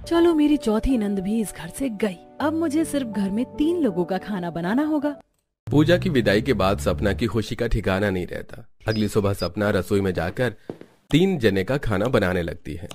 चलो मेरी चौथी नंद भी इस घर से गई। अब मुझे सिर्फ घर में 3 लोगों का खाना बनाना होगा। पूजा की विदाई के बाद सपना की खुशी का ठिकाना नहीं रहता। अगली सुबह सपना रसोई में जाकर 3 जने का खाना बनाने लगती है।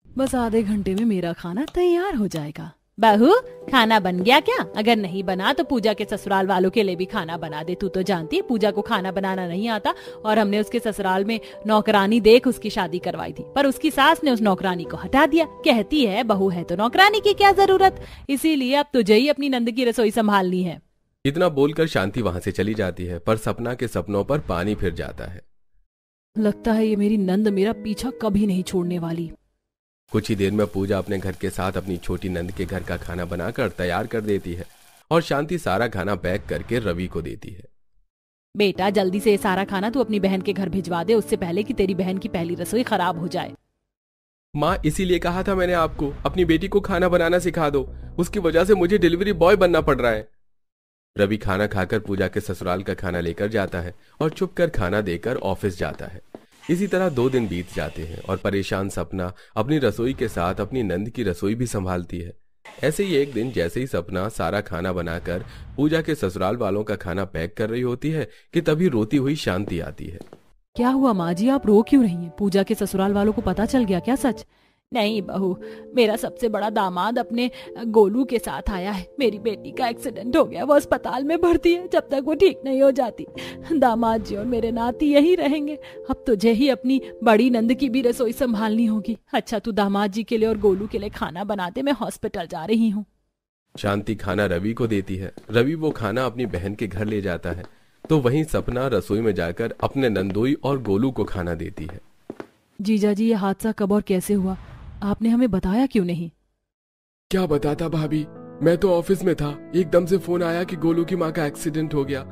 बस आधे घंटे में मेरा खाना तैयार हो जाएगा। बहू, खाना बन गया क्या? अगर नहीं बना तो पूजा के ससुराल वालों के लिए भी खाना बना दे। तू तो जानती है पूजा को खाना बनाना नहीं आता और हमने उसके ससुराल में नौकरानी देख उसकी शादी करवाई थी, पर उसकी सास ने उस नौकरानी को हटा दिया। कहती है बहू है तो नौकरानी की क्या जरूरत, इसीलिए अब तुझे ही अपनी नंद की रसोई संभालनी है। इतना बोलकर शांति वहां से चली जाती है, पर सपना के सपनों पर पानी फिर जाता है। लगता है ये मेरी नंद मेरा पीछा कभी नहीं छोड़ने वाली। कुछ ही देर में पूजा अपने घर के साथ अपनी छोटी नंद के घर का खाना बनाकर तैयार कर देती है और शांति सारा खाना पैक करके रवि को देती है। बेटा जल्दी से ये सारा खाना तू अपनी बहन के घर भिजवा दे, उससे पहले कि तेरी बहन की पहली रसोई खराब हो जाए। माँ, इसीलिए कहा था मैंने आपको, अपनी बेटी को खाना बनाना सिखा दो। उसकी वजह से मुझे डिलीवरी बॉय बनना पड़ रहा है। रवि खाना खाकर पूजा के ससुराल का खाना लेकर जाता है और चुप कर खाना देकर ऑफिस जाता है। इसी तरह 2 दिन बीत जाते हैं और परेशान सपना अपनी रसोई के साथ अपनी नंद की रसोई भी संभालती है। ऐसे ही एक दिन जैसे ही सपना सारा खाना बनाकर पूजा के ससुराल वालों का खाना पैक कर रही होती है कि तभी रोती हुई शांति आती है। क्या हुआ माँ जी, आप रो क्यों रही हैं? पूजा के ससुराल वालों को पता चल गया क्या सच? नहीं बहू, मेरा सबसे बड़ा दामाद अपने गोलू के साथ आया है। मेरी बेटी का एक्सीडेंट हो गया, वो अस्पताल में भर्ती है। जब तक वो ठीक नहीं हो जाती दामाद जी और मेरे नाती यही रहेंगे। अब तुझे ही अपनी बड़ी नंद की भी रसोई संभालनी होगी। अच्छा तू दामाद जी के लिए और गोलू के लिए खाना बना दे, मैं हॉस्पिटल जा रही हूँ। शांति खाना रवि को देती है। रवि वो खाना अपनी बहन के घर ले जाता है तो वहीं सपना रसोई में जाकर अपने नंदोई और गोलू को खाना देती है। जीजा जी, ये हादसा कब और कैसे हुआ? आपने हमें बताया क्यों नहीं? क्या बताता भाभी, मैं तो ऑफिस में था। एकदम से फोन आया कि गोलू की माँ का एक्सीडेंट हो गया।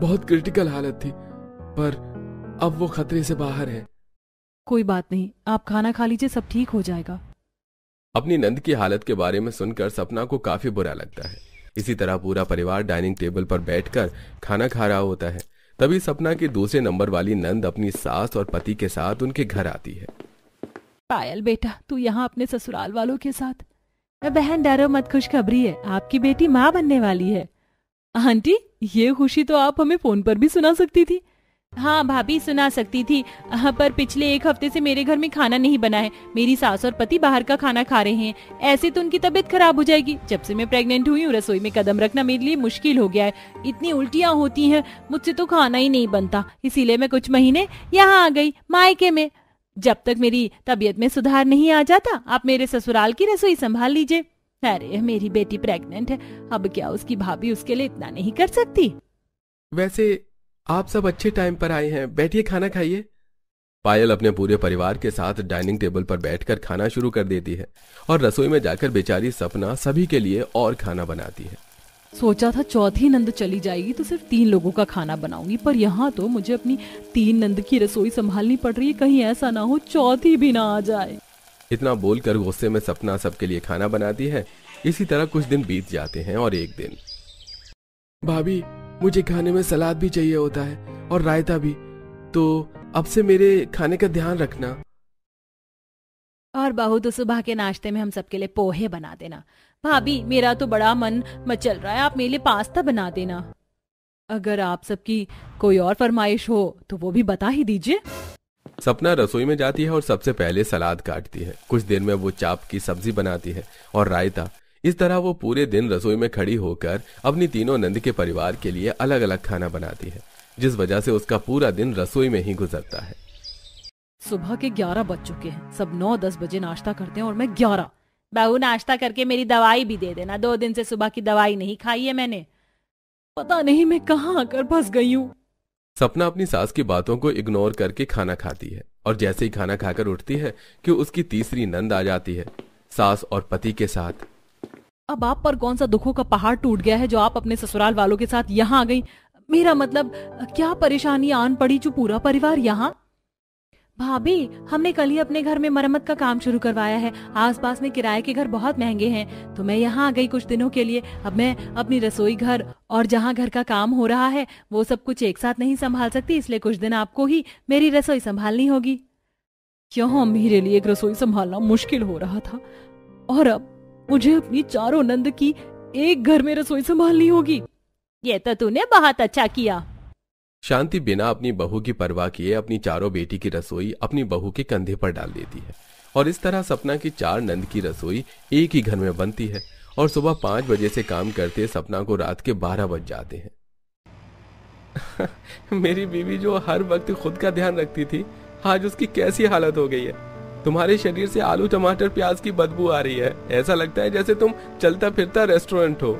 बहुत क्रिटिकल हालत थी, पर अब वो खतरे से बाहर है। कोई बात नहीं, आप खाना खा लीजिए, सब ठीक हो जाएगा। अपनी नंद की हालत के बारे में सुनकर सपना को काफी बुरा लगता है। इसी तरह पूरा परिवार डाइनिंग टेबल पर बैठकर खाना खा रहा होता है। तभी सपना की दूसरे नंबर वाली नंद अपनी सास और पति के साथ उनके घर आती है। पायल बेटा, तू यहाँ अपने ससुराल वालों के साथ? बहन डरो मत, खुशखबरी है, आपकी बेटी माँ बनने वाली है। आंटी, ये खुशी तो आप हमें फोन पर भी सुना सकती थी। हाँ भाभी, सुना सकती थी, पर पिछले 1 हफ्ते से मेरे घर में खाना नहीं बना है। मेरी सास और पति बाहर का खाना खा रहे हैं। ऐसे तो उनकी तबीयत खराब हो जाएगी। जब से मैं प्रेग्नेंट हुई हूँ रसोई में कदम रखना मेरे लिए मुश्किल हो गया है। इतनी उल्टियाँ होती हैं, मुझसे तो खाना ही नहीं बनता। इसीलिए मैं कुछ महीने यहाँ आ गई मायके में। जब तक मेरी तबीयत में सुधार नहीं आ जाता आप मेरे ससुराल की रसोई संभाल लीजिए। अरे मेरी बेटी प्रेग्नेंट है, अब क्या उसकी भाभी उसके लिए इतना नहीं कर सकती? वैसे आप सब अच्छे टाइम पर आए हैं, बैठिए खाना खाइए। पायल अपने पूरे परिवार के साथ डाइनिंग टेबल पर बैठकर खाना शुरू कर देती है और रसोई में जाकर बेचारी सपना सभी के लिए और खाना बनाती है। सोचा था चौथी नंद चली जाएगी तो सिर्फ 3 लोगों का खाना बनाऊंगी, पर यहाँ तो मुझे अपनी 3 नंद की रसोई संभालनी पड़ रही है। कहीं ऐसा ना हो चौथी भी ना आ जाए। इतना बोलकर गुस्से में सपना सबके लिए खाना बनाती है। इसी तरह कुछ दिन बीत जाते हैं और एक दिन, भाभी मुझे खाने में सलाद भी चाहिए होता है और रायता भी, तो अब से मेरे खाने का ध्यान रखना। और बहू तो सुबह के नाश्ते में हम सबके लिए पोहे बना देना। भाभी मेरा तो बड़ा मन मचल रहा है, आप मेरे लिए पास्ता बना देना। अगर आप सबकी कोई और फरमाइश हो तो वो भी बता ही दीजिए। सपना रसोई में जाती है और सबसे पहले सलाद काटती है। कुछ देर में वो चाप की सब्जी बनाती है और रायता। इस तरह वो पूरे दिन रसोई में खड़ी होकर अपनी तीनों नंद के परिवार के लिए अलग अलग खाना बनाती है, जिस वजह से उसका पूरा दिन रसोई में ही गुजरता है। सुबह के 11 बज चुके हैं। सब 9-10 बजे नाश्ता करते हैं और मैं 11। बहू नाश्ता करके मेरी दवाई भी दे देना, 2 दिन से सुबह की दवाई नहीं खाई है मैंने। पता नहीं मैं कहाँ आकर फंस गई हूँ। सपना अपनी सास की बातों को इग्नोर करके खाना खाती है और जैसे ही खाना खाकर उठती है कि उसकी तीसरी नंद आ जाती है सास और पति के साथ। अब आप पर कौन सा दुखों का पहाड़ टूट गया है जो आप अपने ससुराल वालों के साथ यहाँ आ गई? मेरा मतलब क्या परेशानी आन पड़ी जो पूरा परिवार यहाँ? भाभी हमने कल ही अपने घर में मरम्मत का काम शुरू करवाया है। आसपास में किराए के घर बहुत महंगे हैं, तो मैं यहाँ आ गई कुछ दिनों के लिए। अब मैं अपनी रसोई घर और जहाँ घर का काम हो रहा है वो सब कुछ एक साथ नहीं संभाल सकती, इसलिए कुछ दिन आपको ही मेरी रसोई संभालनी होगी। क्यों मेरे लिए एक रसोई संभालना मुश्किल हो रहा था और अब मुझे अपनी चारों नंद की एक घर में रसोई संभालनी होगी। ये तो तूने बहुत अच्छा किया। शांति बिना अपनी बहू की परवाह किए अपनी चारों बेटी की रसोई अपनी बहू के कंधे पर डाल देती है और इस तरह सपना की 4 नंद की रसोई एक ही घर में बनती है और सुबह 5 बजे से काम करते सपना को रात के 12 बज जाते हैं। मेरी बीवी जो हर वक्त खुद का ध्यान रखती थी, आज उसकी कैसी हालत हो गई है। तुम्हारे शरीर से आलू टमाटर प्याज की बदबू आ रही है। ऐसा लगता है जैसे तुम चलता फिरता रेस्टोरेंट हो।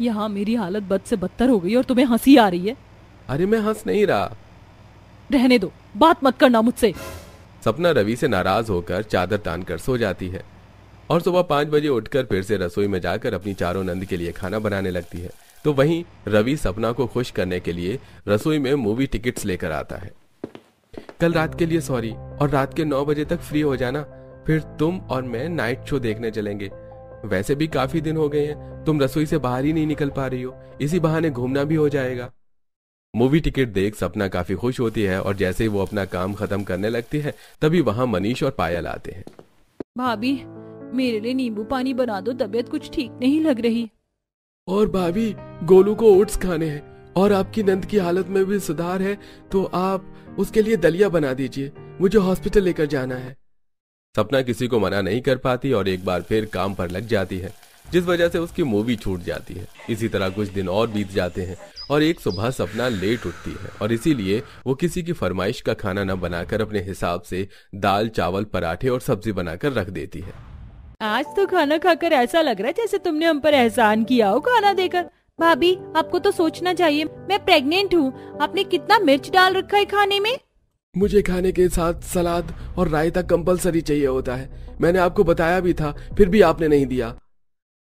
यहाँ मेरी हालत बद से बदतर हो गई और तुम्हें हंसी आ रही है। अरे मैं हंस नहीं रहा। रहने दो, बात मत करना मुझसे। सपना रवि से नाराज होकर चादर तान कर सो जाती है और सुबह 5 बजे उठकर फिर से रसोई में जाकर अपनी चारों नंद के लिए खाना बनाने लगती है। तो वहीं रवि सपना को खुश करने के लिए रसोई में मूवी टिकट्स लेकर आता है। कल रात के लिए सॉरी, और रात के 9 बजे तक फ्री हो जाना, फिर तुम और मैं नाइट शो देखने चलेंगे। वैसे भी काफी दिन हो गए हैं, तुम रसोई से बाहर ही नहीं निकल पा रही हो, इसी बहाने घूमना भी हो जाएगा। मूवी टिकट देख सपना काफी खुश होती है और जैसे ही वो अपना काम खत्म करने लगती है तभी वहां मनीष और पायल आते हैं। भाभी, मेरे लिए नींबू पानी बना दो, तबीयत कुछ ठीक नहीं लग रही। और भाभी, गोलू को ओट्स खाने हैं और आपकी नंद की हालत में भी सुधार है तो आप उसके लिए दलिया बना दीजिए, मुझे हॉस्पिटल लेकर जाना है। सपना किसी को मना नहीं कर पाती और एक बार फिर काम पर लग जाती है, जिस वजह से उसकी मूवी छूट जाती है। इसी तरह कुछ दिन और बीत जाते हैं और एक सुबह सपना लेट उठती है और इसीलिए वो किसी की फरमाइश का खाना न बनाकर अपने हिसाब से दाल चावल पराठे और सब्जी बनाकर रख देती है। आज तो खाना खाकर ऐसा लग रहा है जैसे तुमने हम पर एहसान किया हो खाना देकर। भाभी, आपको तो सोचना चाहिए, मैं प्रेग्नेंट हूँ। आपने कितना मिर्च डाल रखा है खाने में। मुझे खाने के साथ सलाद और रायता कंपलसरी चाहिए होता है। मैंने आपको बताया भी था, फिर भी आपने नहीं दिया।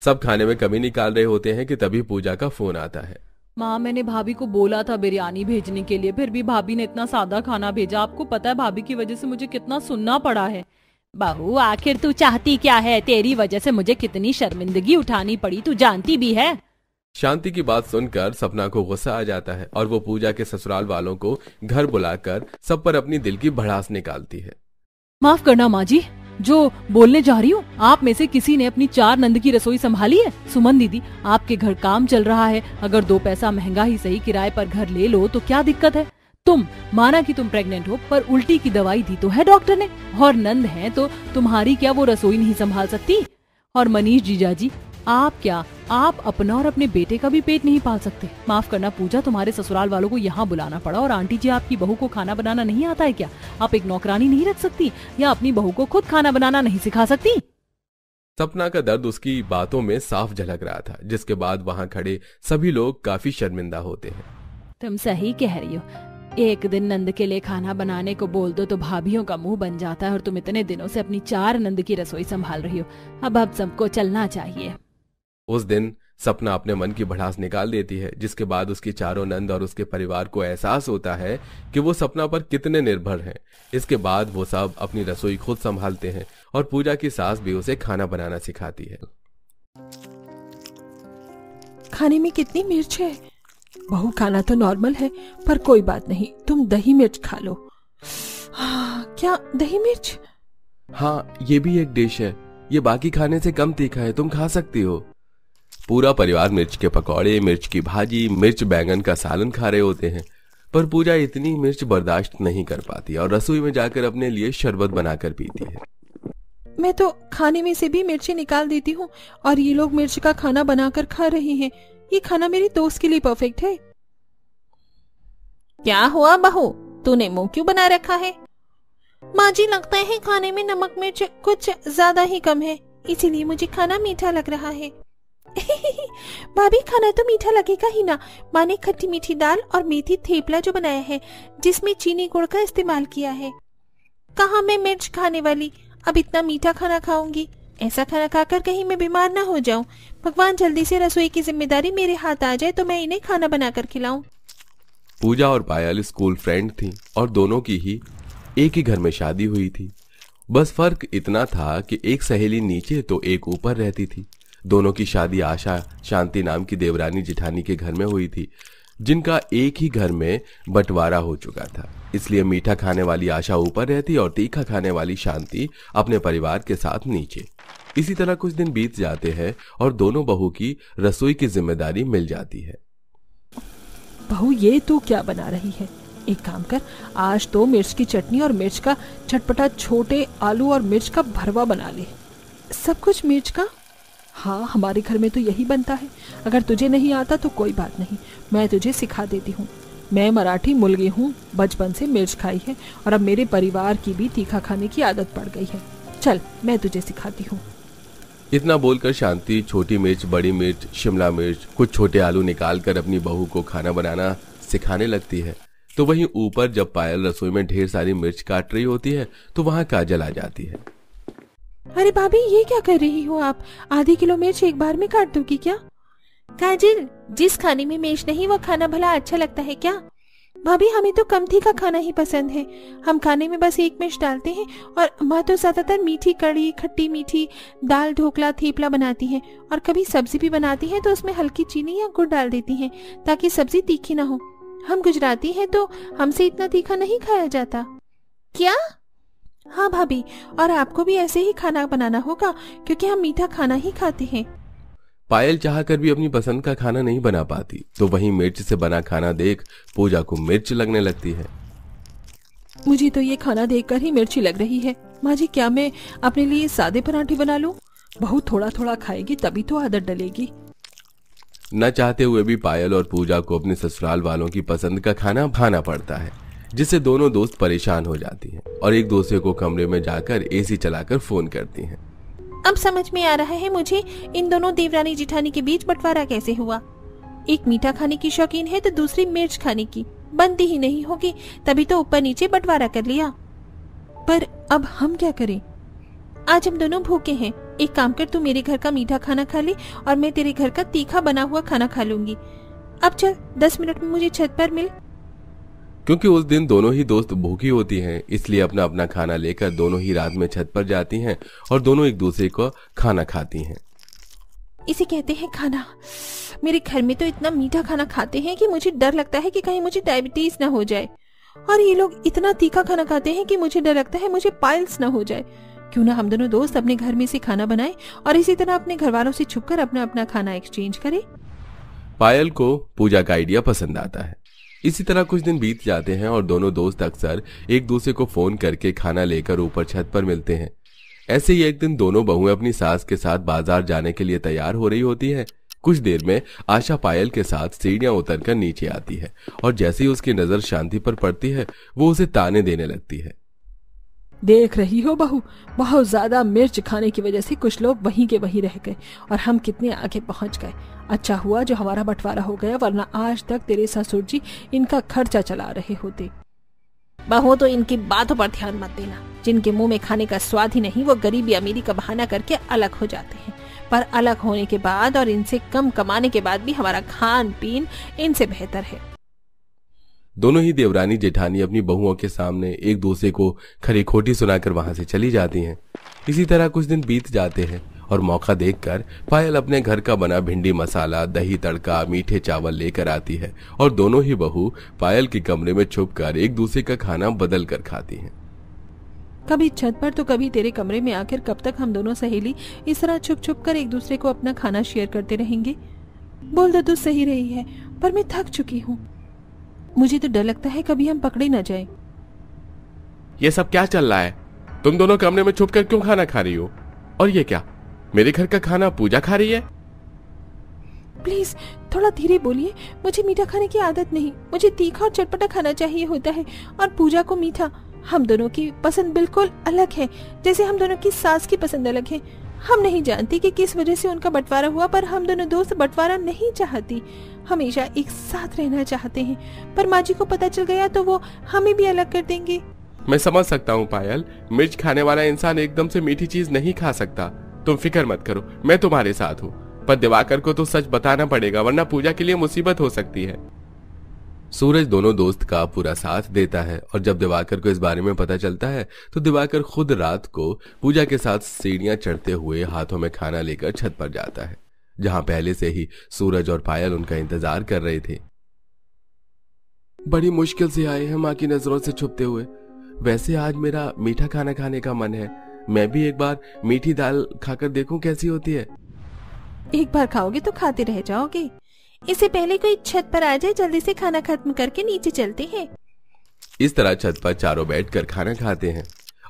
सब खाने में कमी निकाल रहे होते हैं कि तभी पूजा का फोन आता है। माँ, मैंने भाभी को बोला था बिरयानी भेजने के लिए, फिर भी भाभी ने इतना सादा खाना भेजा। आपको पता है भाभी की वजह से मुझे कितना सुनना पड़ा है। बहू, आखिर तू चाहती क्या है? तेरी वजह से मुझे कितनी शर्मिंदगी उठानी पड़ी, तू जानती भी है। शांति की बात सुनकर सपना को गुस्सा आ जाता है और वो पूजा के ससुराल वालों को घर बुलाकर सब पर अपनी दिल की भड़ास निकालती है। माफ करना माँ जी, जो बोलने जा रही हूँ, आप में से किसी ने अपनी 4 नंद की रसोई संभाली है? सुमन दीदी, आपके घर काम चल रहा है, अगर 2 पैसा महंगा ही सही किराए पर घर ले लो तो क्या दिक्कत है? तुम माना कि तुम प्रेग्नेंट हो, पर उल्टी की दवाई दी तो है डॉक्टर ने, और नंद है तो तुम्हारी क्या वो रसोई नहीं संभाल सकती? और मनीष जीजाजी, आप अपना और अपने बेटे का भी पेट नहीं पाल सकते? माफ करना पूजा, तुम्हारे ससुराल वालों को यहाँ बुलाना पड़ा। और आंटी जी, आपकी बहू को खाना बनाना नहीं आता है क्या? आप एक नौकरानी नहीं रख सकती या अपनी बहू को खुद खाना बनाना नहीं सिखा सकती? सपना का दर्द उसकी बातों में साफ झलक रहा था, जिसके बाद वहां खड़े सभी लोग काफी शर्मिंदा होते हैं। तुम सही कह रही हो, एक दिन नंद के लिए खाना बनाने को बोल दो तो भाभीियों का मुंह बन जाता है, और तुम इतने दिनों से अपनी 4 नंद की रसोई संभाल रही हो। अब सबको चलना चाहिए। उस दिन सपना अपने मन की भड़ास निकाल देती है, जिसके बाद उसकी चारों नंद और उसके परिवार को एहसास होता है कि वो सपना पर कितने निर्भर हैं। इसके बाद वो सब अपनी रसोई खुद संभालते हैं और पूजा की सास भी उसे खाना बनाना सिखाती है। खाने में कितनी मिर्च है? बहू, खाना तो नॉर्मल है, पर कोई बात नहीं, तुम दही मिर्च खा लो। क्या दही मिर्च? हाँ, ये भी एक डिश है, ये बाकी खाने से कम तीखा है, तुम खा सकती हो। पूरा परिवार मिर्च के पकौड़े, मिर्च की भाजी, मिर्च बैंगन का सालन खा रहे होते हैं, पर पूजा इतनी मिर्च बर्दाश्त नहीं कर पाती और रसोई में जाकर अपने लिए शरबत बनाकर पीती है। मैं तो खाने में से भी मिर्ची निकाल देती हूँ और ये लोग मिर्च का खाना बनाकर खा रहे हैं। ये खाना मेरी दोस्त के लिए परफेक्ट है। क्या हुआ बहू, तूने मुंह क्यों बना रखा है? माँ जी, लगता है खाने में नमक मिर्च कुछ ज्यादा ही कम है, इसीलिए मुझे खाना मीठा लग रहा है। भाभी, खाना तो मीठा लगेगा ही ना। माँ ने खट्टी मीठी दाल और मेथी थेपला जो बनाया है, जिसमें चीनी गुड़ का इस्तेमाल किया है। कहाँ मैं मिर्च खाने वाली, अब इतना मीठा खाना खाऊंगी? ऐसा खाना खाकर कहीं मैं बीमार ना हो जाऊं। भगवान जल्दी से रसोई की जिम्मेदारी मेरे हाथ आ जाए तो मैं इन्हें खाना बनाकर खिलाऊं। पूजा और पायल स्कूल फ्रेंड थी और दोनों की ही एक ही घर में शादी हुई थी। बस फर्क इतना था कि एक सहेली नीचे तो एक ऊपर रहती थी। दोनों की शादी आशा शांति नाम की देवरानी जिठानी के घर में हुई थी। जिनका एक ही घर में बंटवारा हो चुका था। इसलिए मीठा खाने वाली आशा ऊपर रहती और तीखा खाने वाली शांति अपने परिवार के साथ नीचे। इसी तरह कुछ दिन बीत जाते हैं और दोनों बहू की रसोई की जिम्मेदारी मिल जाती है। बहू, ये तू क्या बना रही है? एक काम कर, आज तो मिर्च की चटनी और मिर्च का चटपटा छोटे आलू और मिर्च का भरवा बना ले। सब कुछ मिर्च का? हाँ, हमारे घर में तो यही बनता है। अगर तुझे नहीं आता तो कोई बात नहीं, मैं तुझे सिखा देती हूँ। मैं मराठी मुलगी हूँ, बचपन से मिर्च खाई है और अब मेरे परिवार की भी तीखा खाने की आदत पड़ गई है। चल, मैं तुझे सिखाती हूँ। इतना बोलकर शांति छोटी मिर्च, बड़ी मिर्च, शिमला मिर्च, कुछ छोटे आलू निकालकर अपनी बहू को खाना बनाना सिखाने लगती है। तो वहीं ऊपर जब पायल रसोई में ढेर सारी मिर्च काट रही होती है तो वहां काजल आ जाती है। अरे भाभी, ये क्या कर रही हो आप? आधी किलो मिर्च एक बार में काट दोगी क्या? काजल, जिस खाने में मिर्च नहीं वो खाना भला अच्छा लगता है क्या? भाभी, हमें तो कम तीखा खाना ही पसंद है। हम खाने में बस एक मिर्च डालते हैं और माँ तो ज्यादातर मीठी कड़ी, खट्टी मीठी दाल, ढोकला, थेपला बनाती हैं और कभी सब्जी भी बनाती हैं तो उसमें हल्की चीनी या गुड़ डाल देती हैं ताकि सब्जी तीखी ना हो। हम गुजराती हैं तो हमसे इतना तीखा नहीं खाया जाता। क्या? हाँ भाभी, और आपको भी ऐसे ही खाना बनाना होगा क्योंकि हम मीठा खाना ही खाते हैं। पायल चाहकर भी अपनी पसंद का खाना नहीं बना पाती तो वहीं मिर्च से बना खाना देख पूजा को मिर्च लगने लगती है। मुझे तो ये खाना देखकर ही मिर्ची लग रही है। माँ जी, क्या मैं अपने लिए सादे पराठे बना लूं? बहू थोड़ा थोड़ा खाएगी तभी तो आदत डलेगी। न चाहते हुए भी पायल और पूजा को अपने ससुराल वालों की पसंद का खाना भाना पड़ता है, जिससे दोनों दोस्त परेशान हो जाती हैं और एक दूसरे को कमरे में जाकर एसी चलाकर फोन करती हैं। अब समझ में आ रहा है मुझे, इन दोनों देवरानी जिठानी के बीच बंटवारा कैसे हुआ। एक मीठा खाने की शौकीन है तो दूसरी मिर्च खाने की। बनती ही नहीं होगी, तभी तो ऊपर नीचे बंटवारा कर लिया। पर अब हम क्या करें? आज हम दोनों भूखे हैं। एक काम कर, तू मेरे घर का मीठा खाना खा ले और मैं तेरे घर का तीखा बना हुआ खाना खा लूंगी। अब चल, 10 मिनट में मुझे छत पर मिल। क्योंकि उस दिन दोनों ही दोस्त भूखी होती हैं, इसलिए अपना अपना खाना लेकर दोनों ही रात में छत पर जाती हैं और दोनों एक दूसरे को खाना खाती हैं। इसे कहते हैं खाना। मेरे घर में तो इतना मीठा खाना खाते हैं कि मुझे डर लगता है कि कहीं मुझे डायबिटीज ना हो जाए, और ये लोग इतना तीखा खाना खाते हैं कि मुझे डर लगता है मुझे पाइल्स ना हो जाए। क्यों ना हम दोनों दोस्त अपने घर में से खाना बनाएं और इसी तरह अपने घर वालों से छुपकर अपना अपना खाना एक्सचेंज करें। पायल को पूजा का आइडिया पसंद आता है। इसी तरह कुछ दिन बीत जाते हैं और दोनों दोस्त अक्सर एक दूसरे को फोन करके खाना लेकर ऊपर छत पर मिलते हैं। ऐसे ही एक दिन दोनों बहुएं अपनी सास के साथ बाजार जाने के लिए तैयार हो रही होती हैं। कुछ देर में आशा पायल के साथ सीढ़ियां उतरकर नीचे आती है और जैसे ही उसकी नजर शांति पर पड़ती है वो उसे ताने देने लगती है। देख रही हो बहू, बहुत ज्यादा मिर्च खाने की वजह से कुछ लोग वहीं के वहीं रह गए और हम कितने आगे पहुंच गए। अच्छा हुआ जो हमारा बंटवारा हो गया, वरना आज तक तेरे ससुर जी इनका खर्चा चला रहे होते। बहू, तो इनकी बातों पर ध्यान मत देना। जिनके मुंह में खाने का स्वाद ही नहीं वो गरीबी अमीरी का बहाना करके अलग हो जाते हैं, पर अलग होने के बाद और इनसे कम कमाने के बाद भी हमारा खान पीन इनसे बेहतर है। दोनों ही देवरानी जेठानी अपनी बहुओं के सामने एक दूसरे को खरी खोटी सुनाकर वहां से चली जाती हैं। इसी तरह कुछ दिन बीत जाते हैं और मौका देखकर पायल अपने घर का बना भिंडी मसाला, दही तड़का, मीठे चावल लेकर आती है और दोनों ही बहू पायल के कमरे में छुपकर एक दूसरे का खाना बदल कर खाती हैं। कभी छत पर तो कभी तेरे कमरे में आकर कब तक हम दोनों सहेली इस तरह छुप छुप कर एक दूसरे को अपना खाना शेयर करते रहेंगे? बोल दो तो सही रही है, पर मैं थक चुकी हूँ। मुझे तो डर लगता है कभी हम पकड़े न जाएं। ये सब क्या चल रहा है? तुम दोनों कमरे में छुपकर क्यों खाना खा रही हो? और ये क्या, मेरे घर का खाना पूजा खा रही है? प्लीज थोड़ा धीरे बोलिए। मुझे मीठा खाने की आदत नहीं, मुझे तीखा और चटपटा खाना चाहिए होता है और पूजा को मीठा। हम दोनों की पसंद बिल्कुल अलग है, जैसे हम दोनों की सास की पसंद अलग है। हम नहीं जानती कि किस वजह से उनका बंटवारा हुआ, पर हम दोनों दोस्त बंटवारा नहीं चाहती, हमेशा एक साथ रहना चाहते हैं। पर माँ जी को पता चल गया तो वो हमें भी अलग कर देंगे। मैं समझ सकता हूँ पायल, मिर्च खाने वाला इंसान एकदम से मीठी चीज नहीं खा सकता। तुम फिक्र मत करो, मैं तुम्हारे साथ हूँ। पर दिवाकर को तो सच बताना पड़ेगा, वरना पूजा के लिए मुसीबत हो सकती है। सूरज दोनों दोस्त का पूरा साथ देता है और जब दिवाकर को इस बारे में पता चलता है तो दिवाकर खुद रात को पूजा के साथ सीढ़ियां चढ़ते हुए हाथों में खाना लेकर छत पर जाता है, जहां पहले से ही सूरज और पायल उनका इंतजार कर रहे थे। बड़ी मुश्किल से आए हैं माँ की नजरों से छुपते हुए। वैसे आज मेरा मीठा खाना खाने का मन है। मैं भी एक बार मीठी दाल खाकर देखूं कैसी होती है। एक बार खाओगे तो खाते रह जाओगे। इससे पहले कोई छत पर आ जाए, जल्दी से खाना खत्म करके नीचे चलते हैं। इस तरह छत पर चारों बैठकर खाना खाते हैं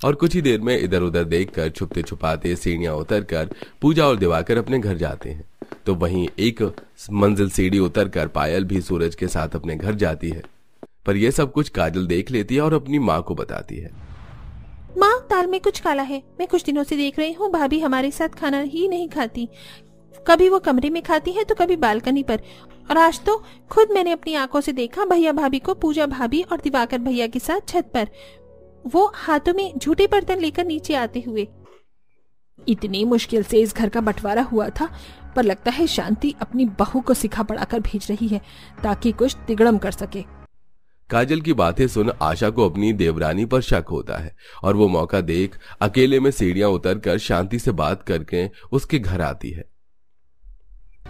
और कुछ ही देर में इधर उधर देखकर छुपते छुपाते सीढ़ियां उतरकर पूजा और दिवाकर अपने घर जाते हैं। तो वहीं एक मंजिल सीढ़ी उतरकर पायल भी सूरज के साथ अपने घर जाती है। पर यह सब कुछ काजल देख लेती है और अपनी माँ को बताती है। माँ, दाल में कुछ काला है। मैं कुछ दिनों से देख रही हूँ भाभी हमारे साथ खाना ही नहीं खाती। कभी वो कमरे में खाती है तो कभी बालकनी पर, और आज तो खुद मैंने अपनी आंखों से देखा भैया भाभी को पूजा भाभी और दिवाकर भैया के साथ छत पर, वो हाथों में झूठे बर्तन लेकर नीचे आते हुए। इतनी मुश्किल से इस घर का बंटवारा हुआ था, पर लगता है शांति अपनी बहू को सिखा पढ़ाकर भेज रही है ताकि कुछ तिगड़म कर सके। काजल की बातें सुन आशा को अपनी देवरानी पर शक होता है और वो मौका देख अकेले में सीढ़ियां उतरकर शांति से बात करके उसके घर आती है।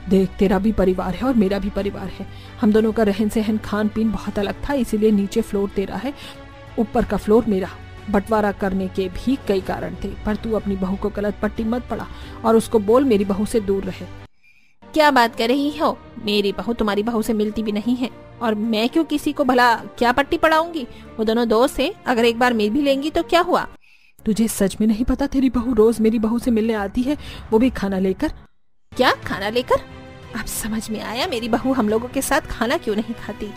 देख, तेरा भी परिवार है और मेरा भी परिवार है। हम दोनों का रहन सहन खान पीन बहुत अलग था, इसीलिए नीचे फ्लोर तेरा है, ऊपर का फ्लोर मेरा। बंटवारा करने के भी कई कारण थे, पर तू अपनी बहू को गलत पट्टी मत पड़ा और उसको बोल मेरी बहू से दूर रहे। क्या बात कर रही हो? मेरी बहू तुम्हारी बहू से मिलती भी नहीं है, और मैं क्यों किसी को भला क्या पट्टी पड़ाऊंगी? वो दोनों दोस्त हैं, अगर एक बार मिल भी लेंगी तो क्या हुआ? तुझे सच में नहीं पता तेरी बहू रोज मेरी बहू से मिलने आती है, वो भी खाना लेकर? क्या खाना लेकर? अब समझ में आया मेरी बहू हम लोगों के साथ खाना क्यों नहीं खाती।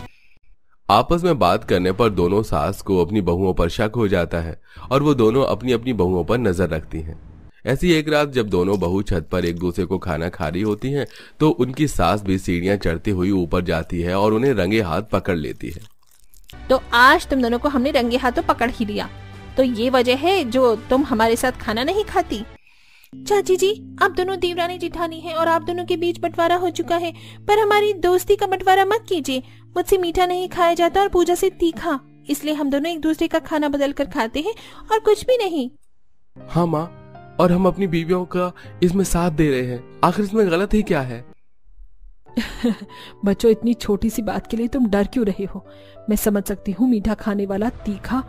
आपस में बात करने पर दोनों सास को अपनी बहुओं पर शक हो जाता है और वो दोनों अपनी अपनी बहुओं पर नजर रखती हैं। ऐसी एक रात जब दोनों बहू छत पर एक दूसरे को खाना खा रही होती हैं, तो उनकी सास भी सीढ़ियां चढ़ती हुई ऊपर जाती है और उन्हें रंगे हाथ पकड़ लेती है। तो आज तुम दोनों को हमने रंगे हाथों पकड़ ही लिया, तो ये वजह है जो तुम हमारे साथ खाना नहीं खाती। चाची जी, आप दोनों देवरानी जिठानी हैं और आप दोनों के बीच बंटवारा हो चुका है, पर हमारी दोस्ती का बंटवारा मत कीजिए। मुझसे मीठा नहीं खाया जाता और पूजा से तीखा, इसलिए हम दोनों एक दूसरे का खाना बदल कर खाते हैं और कुछ भी नहीं। हाँ माँ, और हम अपनी बीवियों का इसमें साथ दे रहे हैं। आखिर इसमें गलत ही क्या है? बच्चों, इतनी छोटी सी बात के लिए तुम डर क्यों रहे हो? मैं समझ सकती हूँ मीठा खाने वाला तीखा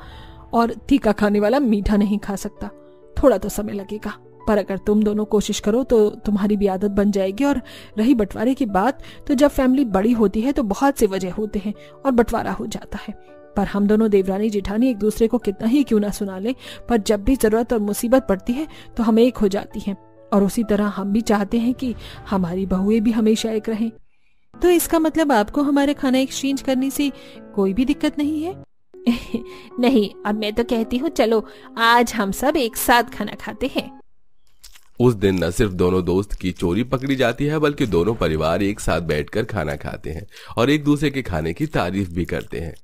और तीखा खाने वाला मीठा नहीं खा सकता। थोड़ा तो समय लगेगा, पर अगर तुम दोनों कोशिश करो तो तुम्हारी भी आदत बन जाएगी। और रही बंटवारे की बात, तो जब फैमिली बड़ी होती है तो बहुत से वजह होते हैं और बंटवारा हो जाता है। पर हम दोनों देवरानी जिठानी एक दूसरे को कितना ही क्यों ना सुना ले, पर जब भी जरूरत और मुसीबत पड़ती है तो हम एक हो जाती हैं। और उसी तरह हम भी चाहते हैं कि हमारी बहुएं भी हमेशा एक रहें। तो इसका मतलब आपको हमारे खाना एक्सचेंज करने से कोई भी दिक्कत नहीं है? नहीं, अब मैं तो कहती हूँ चलो आज हम सब एक साथ खाना खाते हैं। उस दिन न सिर्फ दोनों दोस्त की चोरी पकड़ी जाती है, बल्कि दोनों परिवार एक साथ बैठकर खाना खाते हैं और एक दूसरे के खाने की तारीफ भी करते हैं।